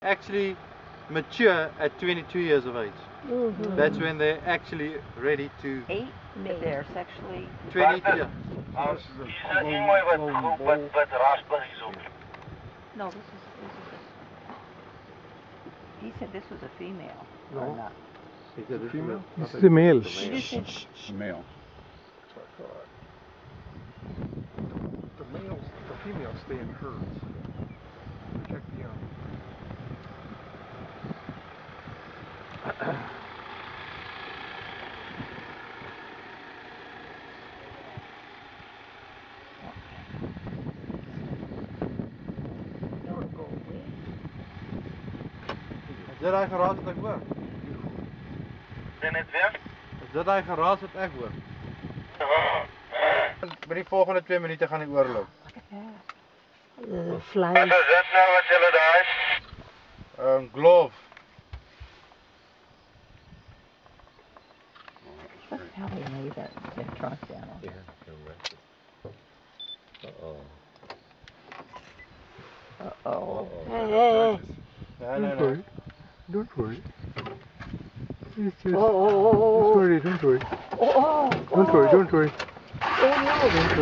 actually mature at 22 years of age. That's when they're actually ready to mate. They're sexually 22. Yeah. No, this is he said this was a female. No. Or not. Is it a female? This is a male. Male. The females stay in herds. Check the young. Is dit daai geraas wat ek hoor? Sien dit weer? Is dit daai geraas wat ek hoor? By die volgende 2 minute gaan ek oorloop. Wat is dit nou wat julle daar is? Glove. That's how they lay that their trunk down. Uh-oh. Hey. No. Don't worry. It's just, don't worry. Don't worry. Don't worry. Don't worry.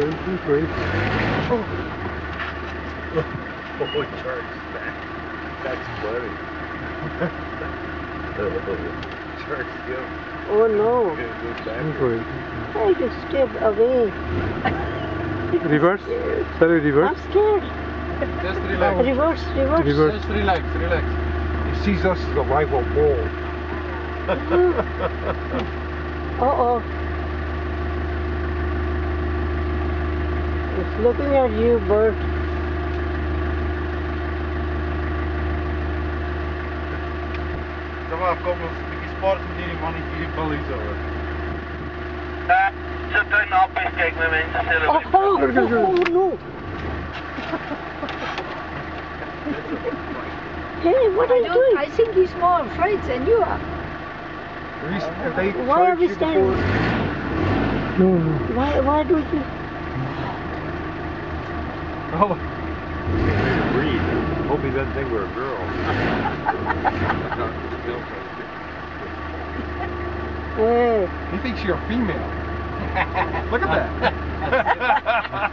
Don't worry. Oh, Charles, that's funny. Charles, Oh no. Don't worry. I just step away. Reverse. Sorry, reverse. I'm scared. Just relax. Reverse. Just relax. He sees us as a rival bull. Uh-oh. It's looking at you, Bert. Kom ons 'n bietjie sport met hierdie mannetjie hier bil hier so. Sit hy nou op en kyk my mense sê Oh no. Hey, what are you doing? I think he's more afraid than you are. Why are we standing? No. Why do you? Oh. Read. Hope he doesn't think we're a girl. Hey. He thinks you're a female. Look at that.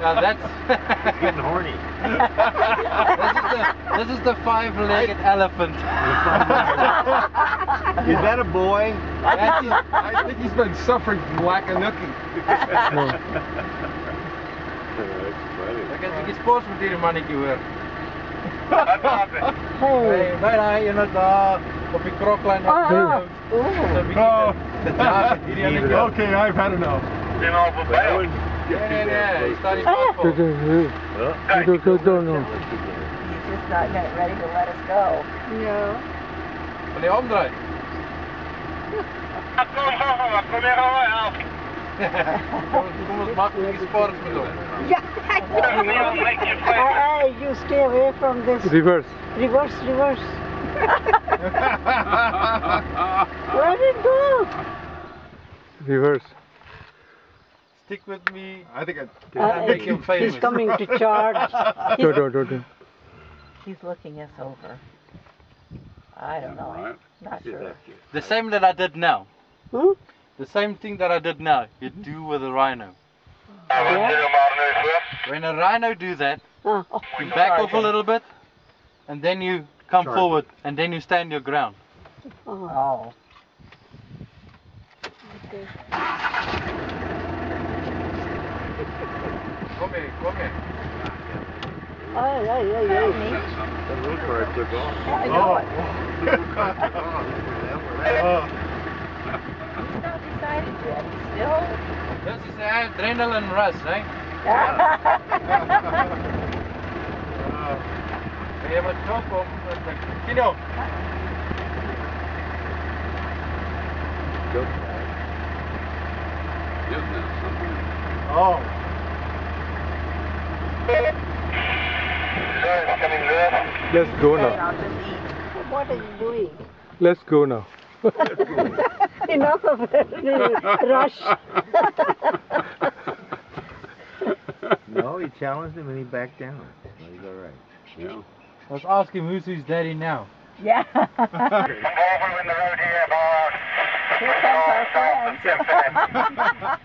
Now that's Getting horny. this is the 5-legged elephant. Is that a boy? I think he's been suffering from lack of nookie. No. That's funny. Ek het 'n bietjie sport met hierdie mannetjie hoor. Hey. Hey, daai daar op die kroklyn. Okay, I've had enough. Sien al verby. Nee, staan nie No. He's just not ready to let us go. No. Wil jy omdraai? Kom hier af. Kom ons maak 'n bietjie sport met hom. Hey, you stay away from this. Reverse. Reverse. Where did it go? Reverse. Stick with me. I think make him famous. He's coming to charge. Don't. He's looking us over. I don't know. Not sure. The same that I did now. Hmm? The same thing that I did now, you do with a rhino. When a rhino do that, you back off a little bit, and then you come forward, and then you stand your ground. Oh. Okay. Come here. Ay. The little car took off. I know it. He's not decided yet. He's still. This is adrenaline rush, right? Jy moet chop om Kino. Oh. Let's go now. I'll just eat. What are you doing? Let's go now. Enough of it. Rush. No, he challenged him and he backed down. So he's all right. Yeah. Let's ask him who's his daddy now. Yeah. I'm over in the road here, boss. Here comes our friends.